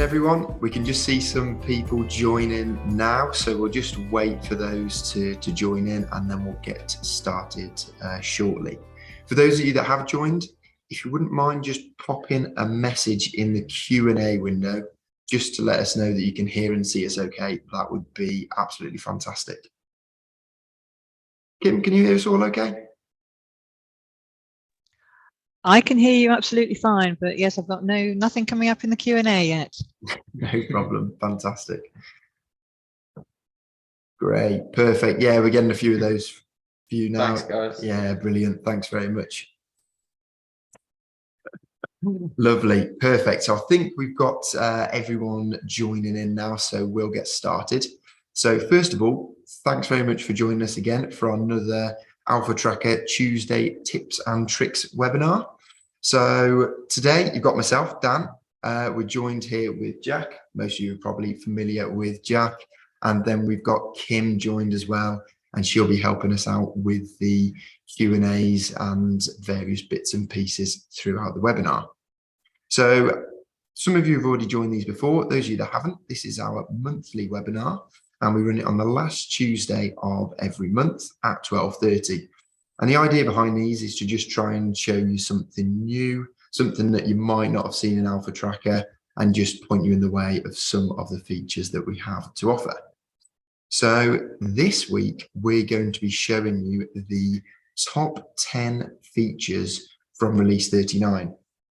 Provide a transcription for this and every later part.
Afternoon, everyone. We can just see some people join in now, so we'll just wait for those to join in and then we'll get started shortly. For those of you that have joined, if you wouldn't mind just popping a message in the Q&A window just to let us know that you can hear and see us okay, that would be absolutely fantastic. Kim, can you hear us all okay? I can hear you absolutely fine, but yes, I've got nothing coming up in the Q&A yet. No problem. Fantastic. Great. Perfect. Yeah, we're getting a few of those for you now. Thanks, guys. Yeah, brilliant. Thanks very much. Lovely. Perfect. So I think we've got everyone joining in now, so we'll get started. So first of all, thanks very much for joining us again for another Alpha Tracker Tuesday Tips and Tricks webinar. So today you've got myself, Dan. We're joined here with Jack. Most of you are probably familiar with Jack. And then we've got Kim joined as well, and she'll be helping us out with the Q&As and various bits and pieces throughout the webinar. So some of you have already joined these before. Those of you that haven't, this is our monthly webinar, and we run it on the last Tuesday of every month at 12:30. And the idea behind these is to just try and show you something new, something that you might not have seen in Alpha Tracker, and just point you in the way of some of the features that we have to offer. So this week, we're going to be showing you the top 10 features from release 39.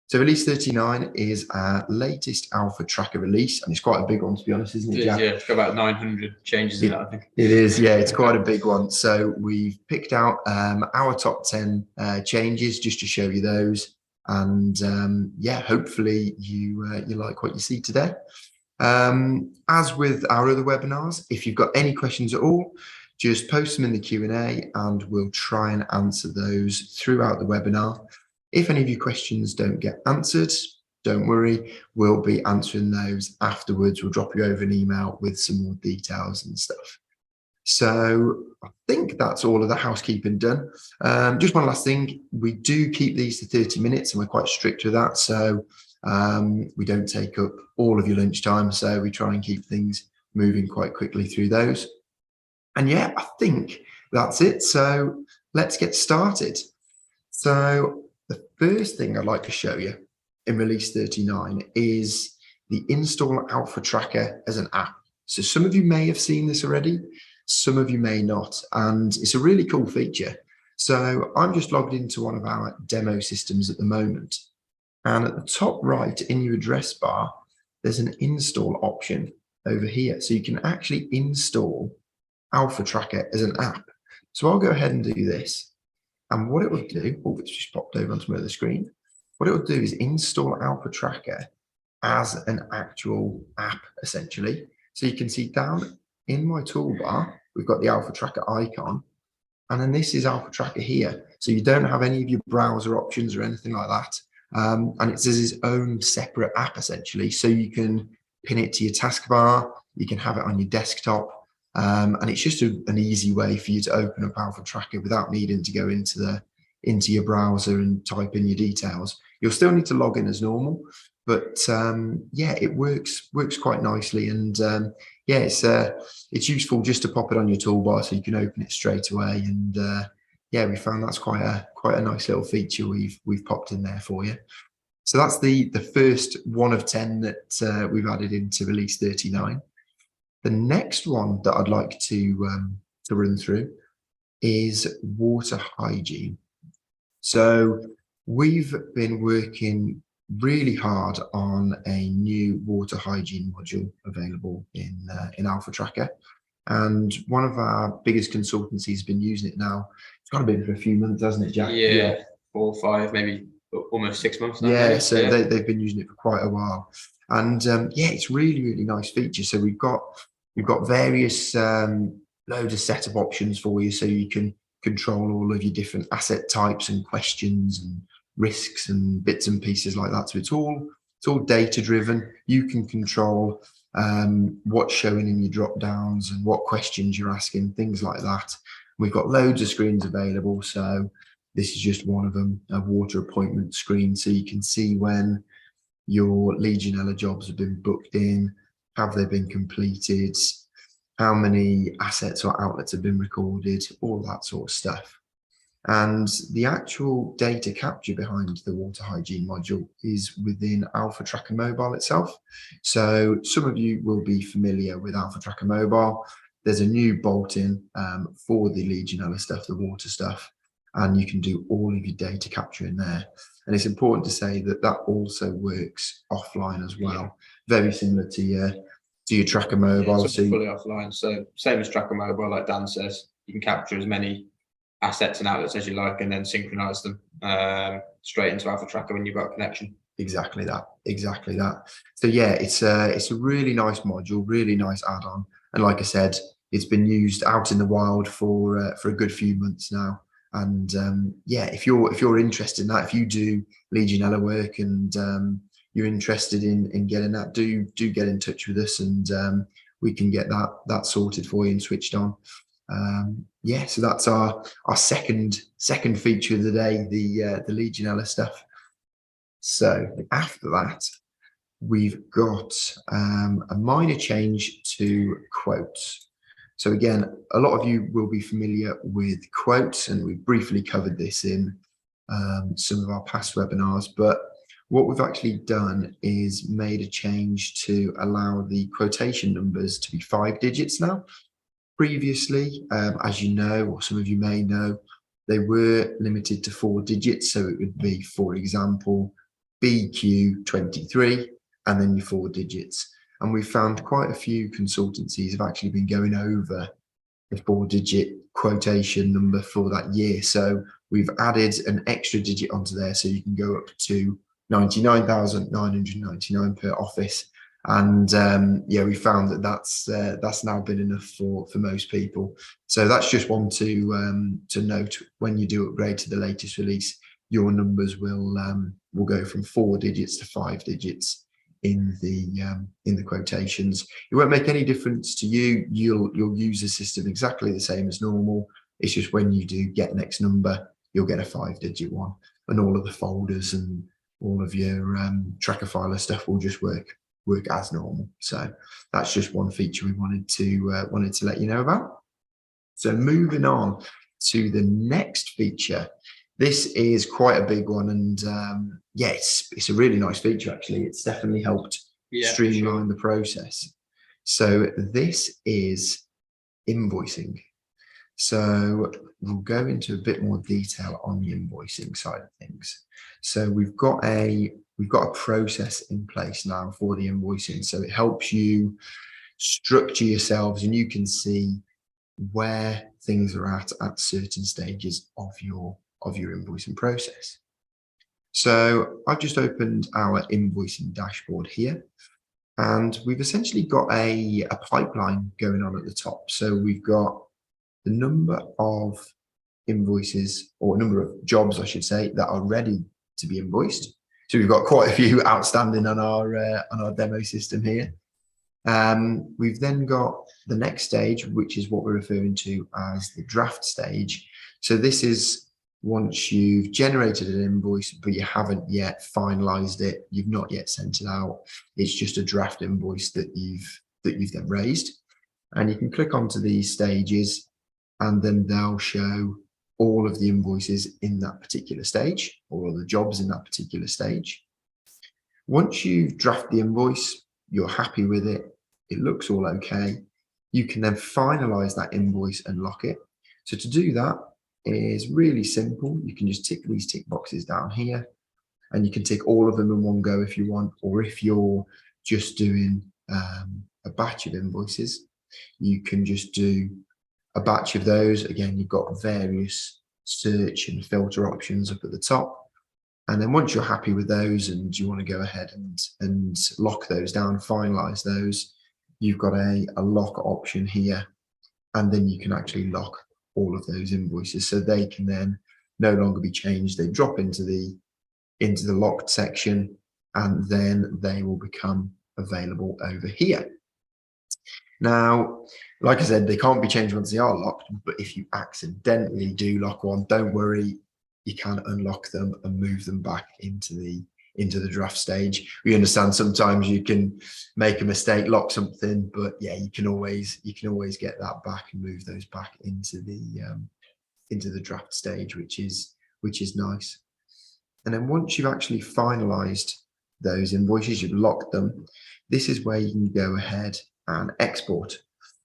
So release 39 is our latest Alpha Tracker release, and it's quite a big one, to be honest, isn't it, Jack? Yeah, it's got about 900 changes in that, I think. It is, yeah, it's quite a big one. So we've picked out our top 10 changes just to show you those. And yeah, hopefully you like what you see today. As with our other webinars, if you've got any questions at all, just post them in the Q&A and we'll try and answer those throughout the webinar. If any of your questions don't get answered, don't worry, we'll be answering those afterwards. We'll drop you over an email with some more details and stuff. So I think that's all of the housekeeping done. Just one last thing, we do keep these to 30 minutes and we're quite strict with that. So we don't take up all of your lunchtime. So we try and keep things moving quite quickly through those. And yeah, I think that's it. So let's get started. So the first thing I'd like to show you in release 39 is the Install Alpha Tracker as an app. So some of you may have seen this already, some of you may not, and it's a really cool feature. So I'm just logged into one of our demo systems at the moment. And at the top right in your address bar, there's an install option over here. So you can actually install Alpha Tracker as an app. So I'll go ahead and do this. And what it will do, oh, it's just popped over onto my other screen. What it will do is install Alpha Tracker as an actual app, essentially. So you can see down in my toolbar, we've got the Alpha Tracker icon. And then this is Alpha Tracker here. So you don't have any of your browser options or anything like that. And it's its own separate app, essentially. So you can pin it to your taskbar, you can have it on your desktop. And it's just an easy way for you to open up Alpha Tracker without needing to go into your browser and type in your details. You'll still need to log in as normal, but yeah, it works quite nicely. And yeah, it's useful just to pop it on your toolbar so you can open it straight away. And yeah, we found that's quite a nice little feature we've popped in there for you. So that's the first one of 10 that we've added into release 39. The next one that I'd like to run through is Water Hygiene. So we've been working really hard on a new Water Hygiene module available in Alpha Tracker. And one of our biggest consultancies has been using it now. It's got to be for a few months, hasn't it, Jack? Yeah, 4 or 5, maybe almost 6 months now. Yeah, so yeah. They've been using it for quite a while. And yeah, it's really nice feature. So we've got various loads of setup options for you, so you can control all of your different asset types and questions and risks and bits and pieces like that. So it's all data driven. You can control what's showing in your drop downs and what questions you're asking, things like that. We've got loads of screens available. So this is just one of them, a water appointment screen. So you can see when your Legionella jobs have been booked in, have they been completed, how many assets or outlets have been recorded, all that sort of stuff. And the actual data capture behind the water hygiene module is within Alpha Tracker Mobile itself. So some of you will be familiar with Alpha Tracker Mobile. There's a new bolt-in for the Legionella stuff, the water stuff, and you can do all of your data capture in there. And it's important to say that that also works offline as well, very similar to your Tracker Mobile. Yeah, it's all fully offline. So same as Tracker Mobile, like Dan says, you can capture as many assets and outlets as you like, and then synchronize them straight into Alpha Tracker when you've got a connection. Exactly that. So yeah, it's a really nice module, really nice add-on, and like I said, it's been used out in the wild for a good few months now. And yeah, if you're interested in that, if you do Legionella work and you're interested in getting that, do get in touch with us, and we can get that sorted for you and switched on. Yeah, so that's our second feature of the day, the Legionella stuff. So after that, we've got a minor change to quotes. So again, a lot of you will be familiar with quotes, and we've briefly covered this in some of our past webinars, but what we've actually done is made a change to allow the quotation numbers to be 5 digits now. Previously, as you know, or some of you may know, they were limited to 4 digits. So it would be, for example, BQ23 and then your 4 digits. And we found quite a few consultancies have actually been going over the 4-digit quotation number for that year. So we've added an extra digit onto there, so you can go up to 99,999 per office. And yeah, we found that that's now been enough for most people. So that's just one to note. When you do upgrade to the latest release, your numbers will go from 4 digits to 5 digits in the quotations. It won't make any difference to you. You'll use the system exactly the same as normal. It's just when you do get next number, you'll get a 5-digit one, and all of the folders and all of your tracker filer stuff will just work as normal. So that's just one feature we wanted to let you know about. So moving on to the next feature. This is quite a big one, and yeah, it's a really nice feature actually. It's definitely helped streamline the process. So this is invoicing. So we'll go into a bit more detail on the invoicing side of things. So we've got a process in place now for the invoicing. So it helps you structure yourselves, and you can see where things are at certain stages of your invoicing process. So I've just opened our invoicing dashboard here, and we've essentially got a pipeline going on at the top. So we've got the number of invoices, or number of jobs, I should say, that are ready to be invoiced. So we've got quite a few outstanding on our demo system here. We've then got the next stage, which is what we're referring to as the draft stage. So this is once you've generated an invoice, but you haven't yet finalized it, you've not yet sent it out. It's just a draft invoice that you've then raised. And you can click onto these stages, and then they'll show all of the invoices in that particular stage, or all the jobs in that particular stage. Once you've drafted the invoice, you're happy with it, it looks all okay, you can then finalize that invoice and lock it. So to do that is really simple. You can just tick these tick boxes down here, and you can tick all of them in one go if you want, or if you're just doing a batch of invoices, you can just do a batch of those. Again, you've got various search and filter options up at the top. And then once you're happy with those and you want to go ahead and lock those down, finalize those, you've got a lock option here. And then you can actually lock all of those invoices, so they can then no longer be changed. They drop into the locked section, and then they will become available over here. Now, like I said, they can't be changed once they are locked, but if you accidentally do lock one, don't worry, you can unlock them and move them back into the into the draft stage. We understand sometimes you can make a mistake, lock something, but yeah, you can always get that back and move those back into the draft stage, which is nice. And then once you've actually finalized those invoices, you've locked them, this is where you can go ahead and export.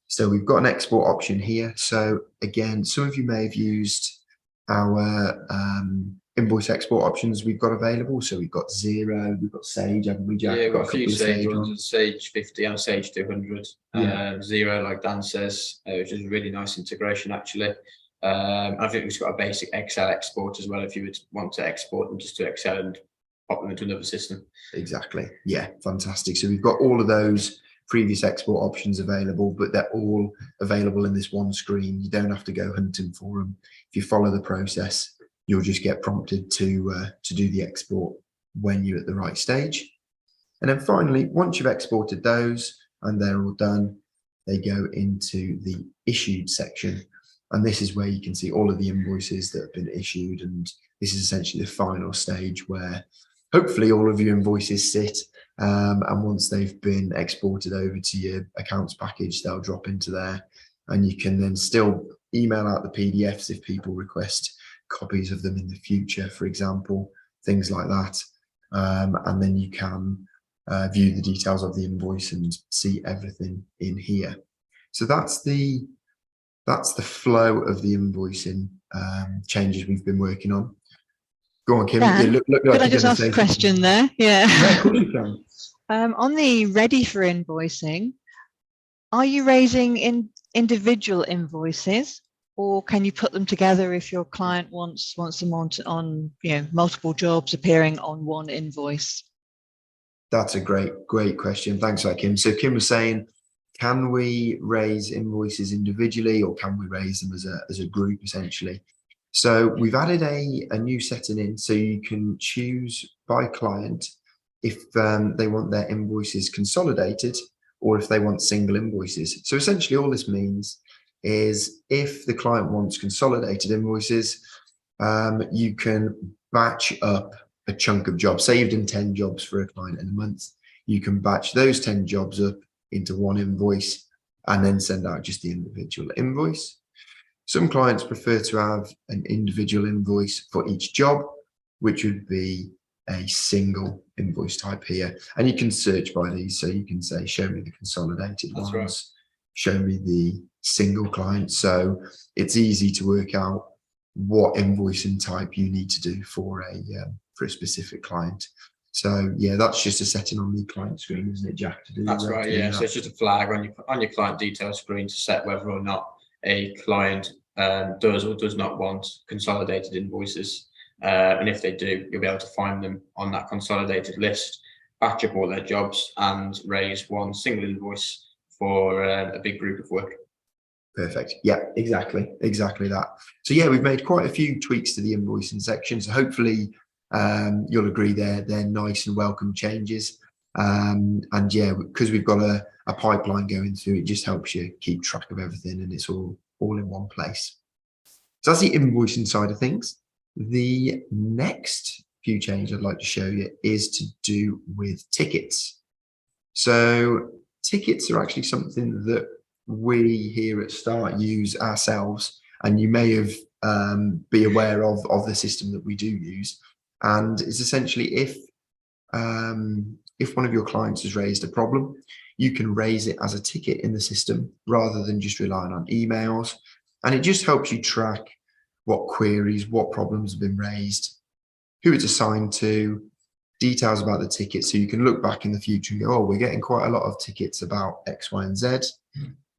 So we've got an export option here. So again, some of you may have used our invoice export options we've got available. So we've got Zero, we've got Sage, haven't we, Jack? Yeah, we've got a few couple of Sage ones, ones. Sage 50 and Sage 200. Yeah. Zero, like Dan says, which is a really nice integration actually. I think we've got a basic Excel export as well if you would want to export them just to Excel and pop them into another system. Exactly. Yeah, fantastic. So we've got all of those previous export options available, but they're all available in this one screen. You don't have to go hunting for them. If you follow the process, you'll just get prompted to do the export when you're at the right stage. And then finally, once you've exported those and they're all done, they go into the issued section. And this is where you can see all of the invoices that have been issued. And this is essentially the final stage where hopefully all of your invoices sit. And once they've been exported over to your accounts package, they'll drop into there. And you can then still email out the PDFs if people request copies of them in the future, for example, things like that. And then you can view the details of the invoice and see everything in here. So that's the flow of the invoicing changes we've been working on. Go on, Kim. Dan, look like could I just ask a question there? Yeah. Yeah, of course you can. On the ready for invoicing, are you raising individual invoices, or can you put them together if your client wants them on multiple jobs appearing on one invoice? That's a great question. Thanks for that, Kim. So Kim was saying, can we raise invoices individually, or can we raise them as a group essentially? So we've added a new setting in, so you can choose by client if they want their invoices consolidated or if they want single invoices. So essentially all this means is if the client wants consolidated invoices, you can batch up a chunk of jobs. Say you've done 10 jobs for a client in a month, you can batch those 10 jobs up into one invoice and then send out just the individual invoice. Some clients prefer to have an individual invoice for each job, which would be a single invoice type here. And you can search by these. So you can say, show me the consolidated ones, right. Show me the single client. So it's easy to work out what invoicing type you need to do for a specific client. So yeah, that's just a setting on the client screen, isn't it, Jack? To do that's right. Yeah. So it's just a flag on your client details screen to set whether or not a client does or does not want consolidated invoices. And if they do, you'll be able to find them on that consolidated list, batch up all their jobs and raise one single invoice for a big group of work. Perfect. Yeah, exactly that. So yeah, we've made quite a few tweaks to the invoicing section. So hopefully you'll agree they're nice and welcome changes. And yeah, because we've got a pipeline going through, it just helps you keep track of everything and it's all in one place. So that's the invoicing side of things. The next few changes I'd like to show you is to do with tickets. So tickets are actually something that we here at Start use ourselves, and you may have be aware of the system that we do use. And it's essentially if one of your clients has raised a problem, you can raise it as a ticket in the system rather than just relying on emails. And it just helps you track what queries, what problems have been raised, who it's assigned to, details about the ticket. So you can look back in the future and go, oh, we're getting quite a lot of tickets about X, Y, and Z.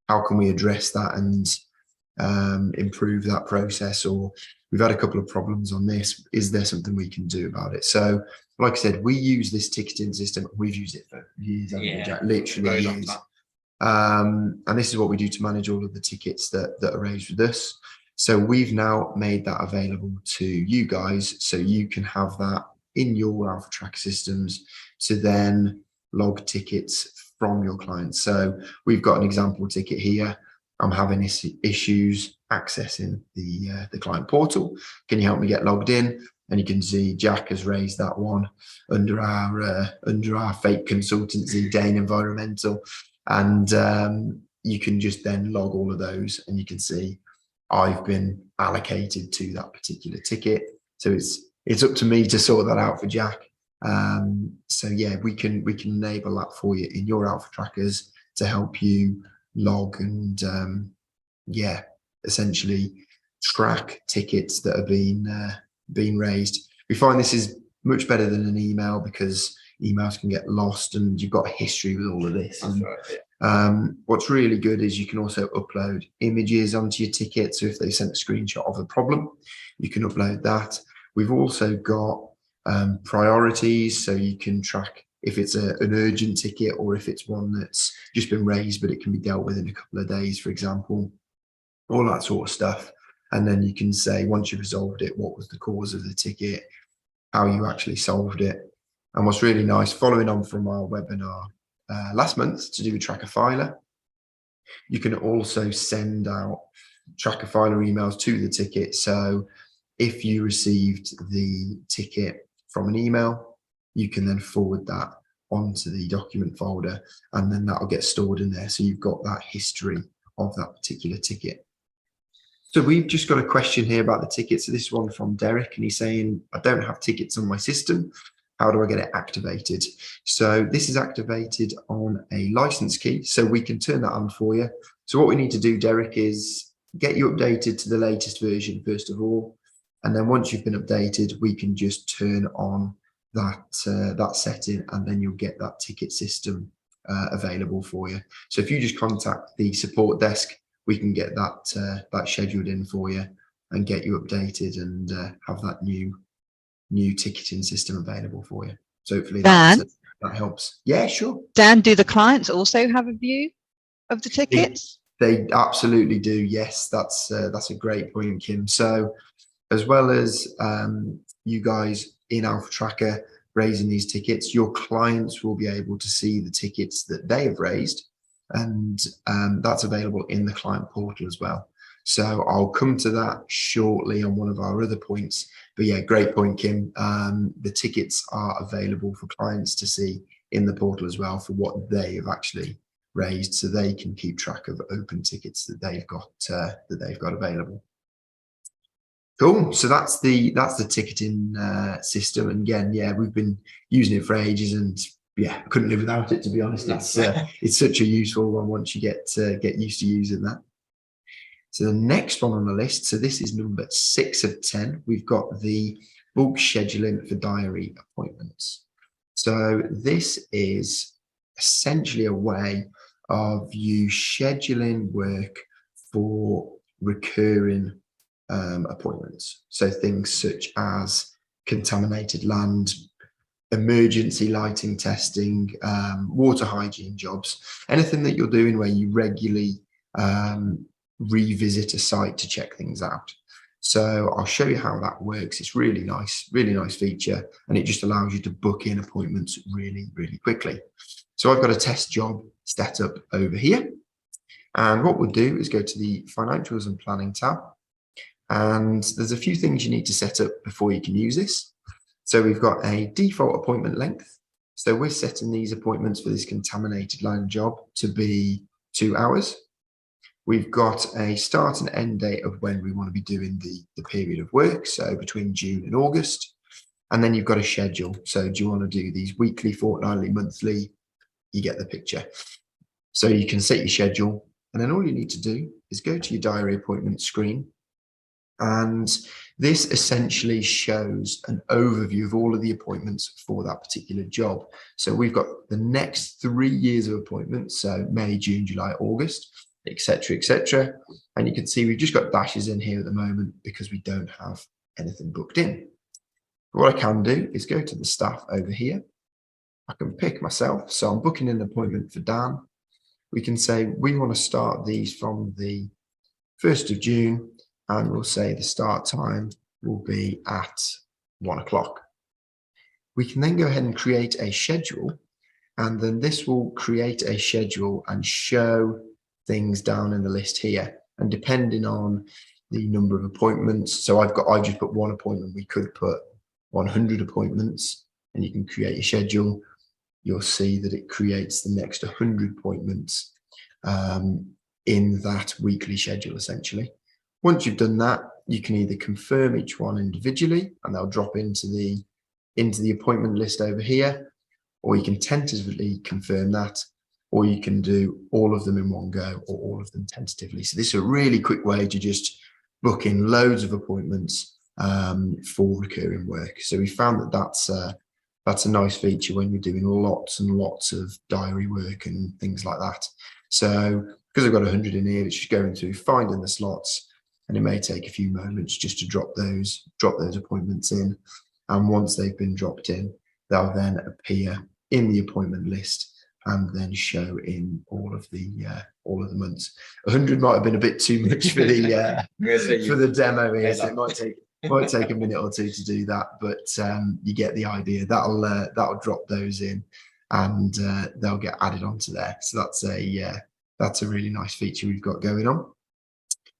How can we address that and improve that process? Or we've had a couple of problems on this. Is there something we can do about it? So like I said, we use this ticketing system. We've used it for years, literally years. And this is what we do to manage all of the tickets that are raised with us. So we've now made that available to you guys, so you can have that in your Alpha Tracker systems to then log tickets from your clients. So we've got an example ticket here. I'm having issues accessing the client portal. Can you help me get logged in? and you can see Jack has raised that one under our fake consultancy, Dane Environmental, and you can just then log all of those, and you can see I've been allocated to that particular ticket. So it's up to me to sort that out for Jack. So yeah, we can enable that for you in your Alpha Trackers to help you log and yeah, essentially track tickets that are being raised. We find this is much better than an email because emails can get lost and you've got a history with all of this. That's And, right, yeah. what's really good is you can also upload images onto your ticket. So if they sent a screenshot of a problem, you can upload that. We've also got priorities, so you can track if it's an urgent ticket or if it's one that's just been raised but it can be dealt with in a couple of days, for example, all that sort of stuff. And then you can say, once you've resolved it, what was the cause of the ticket, how you actually solved it. And what's really nice, following on from our webinar last month to do with Tracker Filer, you can also send out Tracker Filer emails to the ticket. So if you received the ticket from an email, you can then forward that onto the document folder, and then that'll get stored in there. So you've got that history of that particular ticket. So we've just got a question here about the ticket. So this one from Derek, and he's saying, I don't have tickets on my system. How do I get it activated? So this is activated on a license key. So we can turn that on for you. So what we need to do, Derek, is get you updated to the latest version, first of all. And then once you've been updated, we can just turn on that setting, and then you'll get that ticket system available for you. So if you just contact the support desk, we can get that scheduled in for you and get you updated and have that new ticketing system available for you. So hopefully that helps. Yeah, sure. Dan, do the clients also have a view of the tickets? They absolutely do. Yes, that's a great point, Kim. So as well as you guys in Alpha Tracker raising these tickets, your clients will be able to see the tickets that they have raised, and that's available in the client portal as well. So I'll come to that shortly on one of our other points. But yeah, great point, Kim. The tickets are available for clients to see in the portal as well for what they have actually raised, so they can keep track of open tickets that they've got available. Cool. So that's the ticketing system. And again, yeah, we've been using it for ages, and yeah, I couldn't live without it, to be honest. It's such a useful one once you get used to using that. So the next one on the list, so this is number 6 of 10. We've got the bulk scheduling for diary appointments. So this is essentially a way of you scheduling work for recurring appointments. So things such as contaminated land, emergency lighting testing, water hygiene jobs, anything that you're doing where you regularly revisit a site to check things out. So I'll show you how that works. It's really nice feature, and it just allows you to book in appointments really quickly. So I've got a test job set up over here, and what we'll do is go to the financials and planning tab, and there's a few things you need to set up before you can use this. So we've got a default appointment length. So we're setting these appointments for this contaminated land job to be 2 hours. We've got a start and end date of when we want to be doing the period of work, so between June and August. And then you've got a schedule. So do you want to do these weekly, fortnightly, monthly? You get the picture. So you can set your schedule, and then all you need to do is go to your diary appointment screen. And this essentially shows an overview of all of the appointments for that particular job. So we've got the next 3 years of appointments, so May, June, July, August, etc., etc. And you can see we've just got dashes in here at the moment because we don't have anything booked in. But what I can do is go to the staff over here. I can pick myself. So I'm booking an appointment for Dan. We can say we want to start these from the 1st of June, and we'll say the start time will be at 1 o'clock. We can then go ahead and create a schedule, and then this will create a schedule and show things down in the list here. And depending on the number of appointments, so I've just put 1 appointment, we could put 100 appointments and you can create a schedule, you'll see that it creates the next 100 appointments in that weekly schedule, essentially. Once you've done that, you can either confirm each one individually and they'll drop into the appointment list over here, or you can tentatively confirm that, or you can do all of them in one go or all of them tentatively. So this is a really quick way to just book in loads of appointments for recurring work. So we found that that's a nice feature when you're doing lots and lots of diary work and things like that. So because I've got 100 in here, it's just going through finding the slots, and it may take a few moments just to drop those appointments in. And once they've been dropped in, they'll then appear in the appointment list and then show in all of the months. 100 might have been a bit too much for the demo here, so it might take a minute or two to do that, but you get the idea. That'll drop those in, and they'll get added onto there. So that's a really nice feature we've got going on.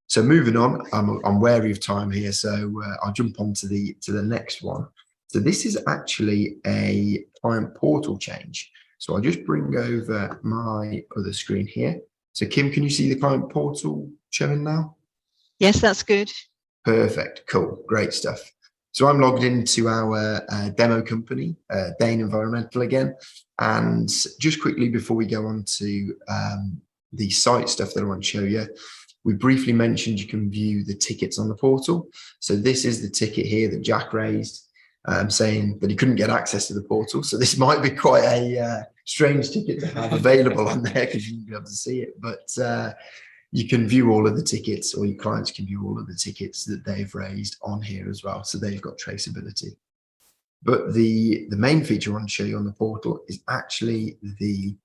So moving on, I'm wary of time here, so I'll jump on to the next one. So this is actually a client portal change. So I'll just bring over my other screen here. So Kim, can you see the client portal showing now? Yes, that's good. Perfect, cool, great stuff. So I'm logged into our demo company, Dane Environmental again. And just quickly before we go on to the site stuff that I want to show you, we briefly mentioned you can view the tickets on the portal. So this is the ticket here that Jack raised, saying that he couldn't get access to the portal. So this might be quite a strange ticket to have available on there because you won't be able to see it. But you can view all of the tickets, or your clients can view all of the tickets that they've raised on here as well. So they've got traceability. But the main feature I want to show you on the portal is actually the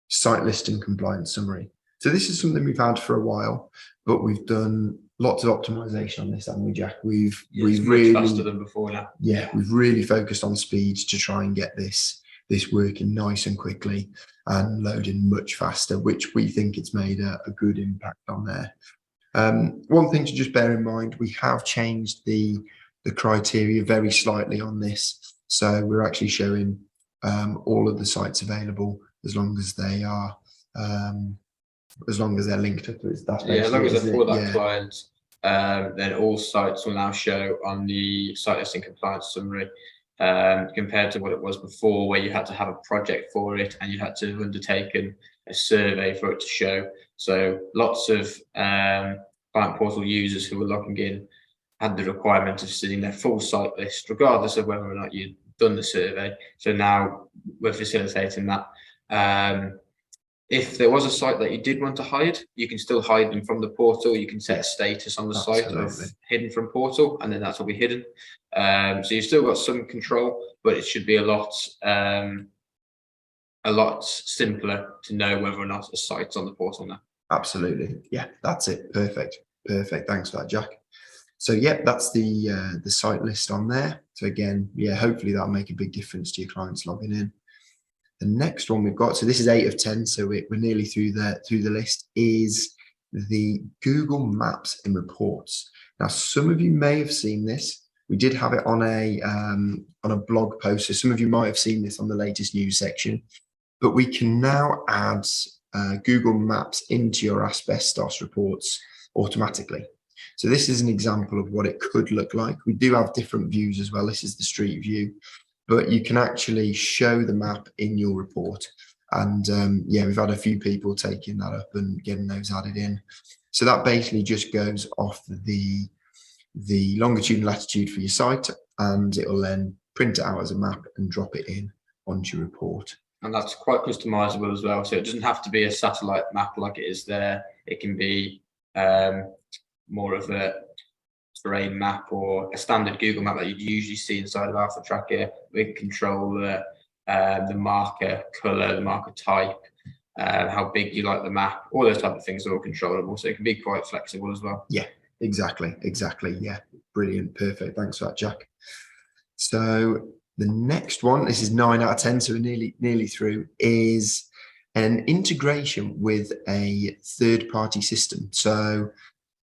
site list and compliance summary. So this is something we've had for a while, but we've done lots of optimization on this, haven't we, Jack? We've really much faster than before now. Yeah, we've really focused on speeds to try and get this working nice and quickly and loading much faster, which we think it's made a good impact on there. One thing to just bear in mind, we have changed the criteria very slightly on this. So we're actually showing all of the sites available as long as they are as long as they're linked up. As long as they're for that client, then all sites will now show on the site listing compliance summary, compared to what it was before, where you had to have a project for it and you had to have undertaken a survey for it to show. So lots of client portal users who were logging in had the requirement of seeing their full site list, regardless of whether or not you'd done the survey. So now we're facilitating that. If there was a site that you did want to hide, you can still hide them from the portal. You can set a status on the site of hidden from portal, and then that's will be hidden. So you've still got some control, but it should be a lot simpler to know whether or not a site's on the portal now. Absolutely, yeah, that's it. Perfect. Thanks for that, Jack. So yeah, that's the site list on there. So again, yeah, hopefully that'll make a big difference to your clients logging in. The next one we've got, so this is 8 of 10, so we're nearly through the list, is the Google Maps in reports. Now, some of you may have seen this. We did have it on a blog post, so some of you might have seen this on the latest news section. But we can now add Google Maps into your asbestos reports automatically. So this is an example of what it could look like. We do have different views as well. This is the street view, but you can actually show the map in your report. And yeah, we've had a few people taking that up and getting those added in. So that basically just goes off the longitude and latitude for your site, and it will then print it out as a map and drop it in onto your report. And that's quite customizable as well. So it doesn't have to be a satellite map like it is there. It can be more of a terrain map or a standard Google map that you'd usually see inside of Alpha Tracker. We can control the marker color, the marker type, how big you like the map, all those type of things are all controllable. So it can be quite flexible as well. Yeah, exactly. Yeah, brilliant, perfect. Thanks for that, Jack. So the next one, this is 9 out of 10, so we're nearly through, is an integration with a third-party system. So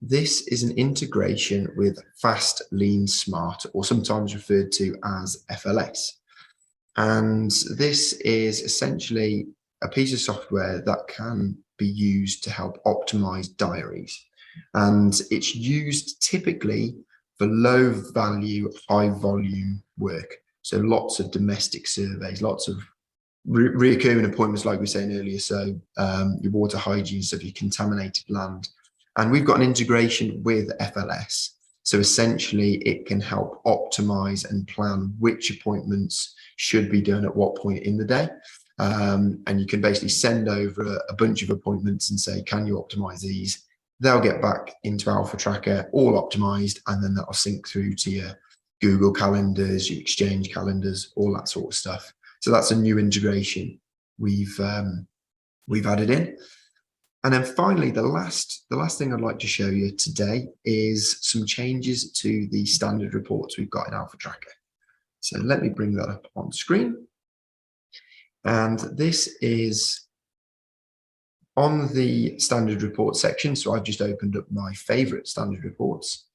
This is an integration with Fast, Lean, Smart, or sometimes referred to as FLS. And this is essentially a piece of software that can be used to help optimize diaries. And it's used typically for low value, high volume work. So lots of domestic surveys, lots of reoccurring appointments, like we were saying earlier. So your water hygiene stuff, your contaminated land. And we've got an integration with FLS. So essentially it can help optimize and plan which appointments should be done at what point in the day. And you can basically send over a bunch of appointments and say, can you optimize these? They'll get back into Alpha Tracker, all optimized, and then that'll sync through to your Google calendars, your Exchange calendars, all that sort of stuff. So that's a new integration we've added in. And then finally, the last thing I'd like to show you today is some changes to the standard reports we've got in Alpha Tracker. So let me bring that up on screen. And this is on the standard report section. So I've just opened up my favorite standard reports.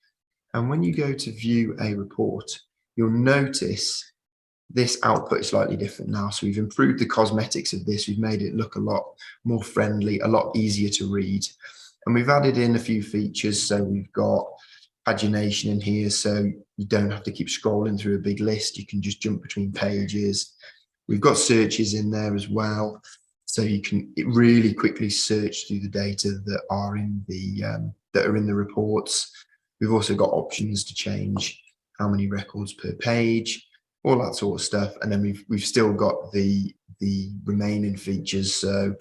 And when you go to view a report, you'll notice this output is slightly different now. So we've improved the cosmetics of this. We've made it look a lot more friendly, a lot easier to read. And we've added in a few features. So we've got pagination in here, so you don't have to keep scrolling through a big list. You can just jump between pages. We've got searches in there as well. So you can really quickly search through the data that are in the reports. We've also got options to change how many records per page, all that sort of stuff. And then we've still got the remaining features. So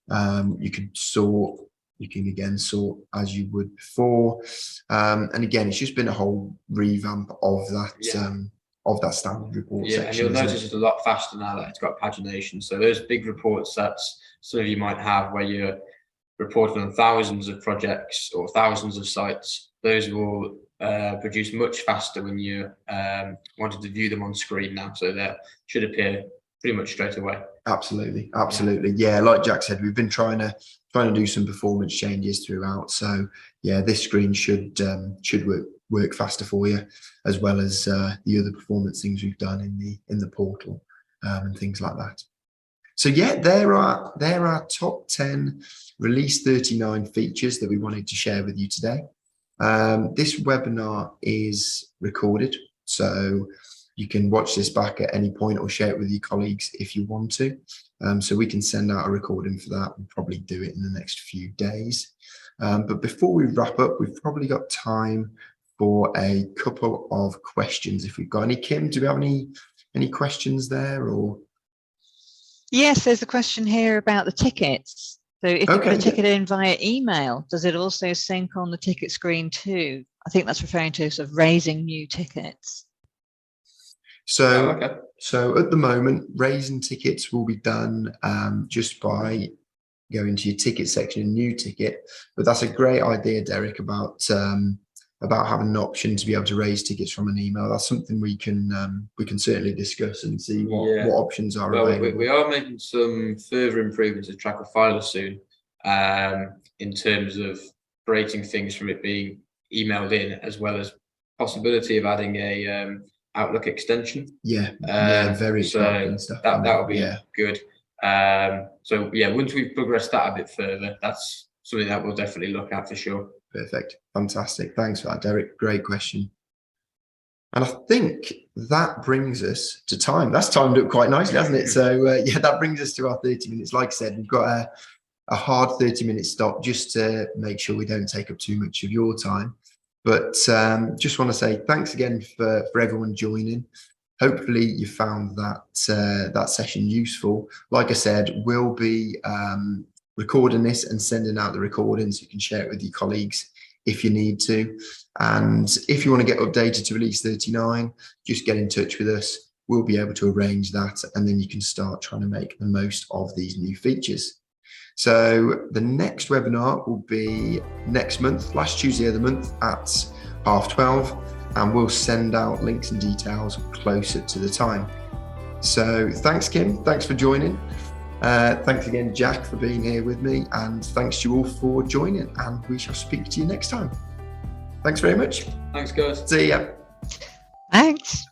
you can sort, you can again sort as you would before. And again, it's just been a whole revamp of that standard report section. And you'll notice it's a lot faster now that it's got pagination. So those big reports that some of you might have where you're reporting on thousands of projects or thousands of sites, those will produce much faster when you wanted to view them on screen now. So they should appear pretty much straight away. Absolutely. Yeah, like Jack said, we've been trying to do some performance changes throughout. So yeah, this screen should work faster for you, as well as the other performance things we've done in the portal and things like that. So yeah, there are top 10 release 39 features that we wanted to share with you today. This webinar is recorded, so you can watch this back at any point or share it with your colleagues if you want to. So we can send out a recording for that. We'll probably do it in the next few days. But before we wrap up, we've probably got time for a couple of questions. If we've got any. Kim, do we have any questions there? Or yes, there's a question here about the tickets. So if you put a ticket in via email, does it also sync on the ticket screen too? I think that's referring to sort of raising new tickets. So at the moment, raising tickets will be done just by going to your ticket section, a new ticket. But that's a great idea, Derek, about having an option to be able to raise tickets from an email. That's something we can certainly discuss and see what options are available. We are making some further improvements to Tracker Filer soon in terms of creating things from it being emailed in, as well as possibility of adding a Outlook extension. Very so stuff. That will be good. So yeah, once we've progressed that a bit further, that's something that we'll definitely look at for sure. Perfect. Fantastic. Thanks for that, Derek. Great question. And I think that brings us to time. That's timed up quite nicely, hasn't it? So yeah, that brings us to our 30 minutes. Like I said, we've got a hard 30-minute stop just to make sure we don't take up too much of your time. But just want to say thanks again for everyone joining. Hopefully you found that session useful. Like I said, we'll be recording this and sending out the recording so you can share it with your colleagues if you need to. And if you want to get updated to release 39, just get in touch with us. We'll be able to arrange that, and then you can start trying to make the most of these new features. So the next webinar will be next month, last Tuesday of the month at 12:30, and we'll send out links and details closer to the time. So thanks, Kim. Thanks for joining. Thanks again, Jack, for being here with me, and thanks to you all for joining, and we shall speak to you next time. Thanks very much. Thanks, guys. See ya. Thanks.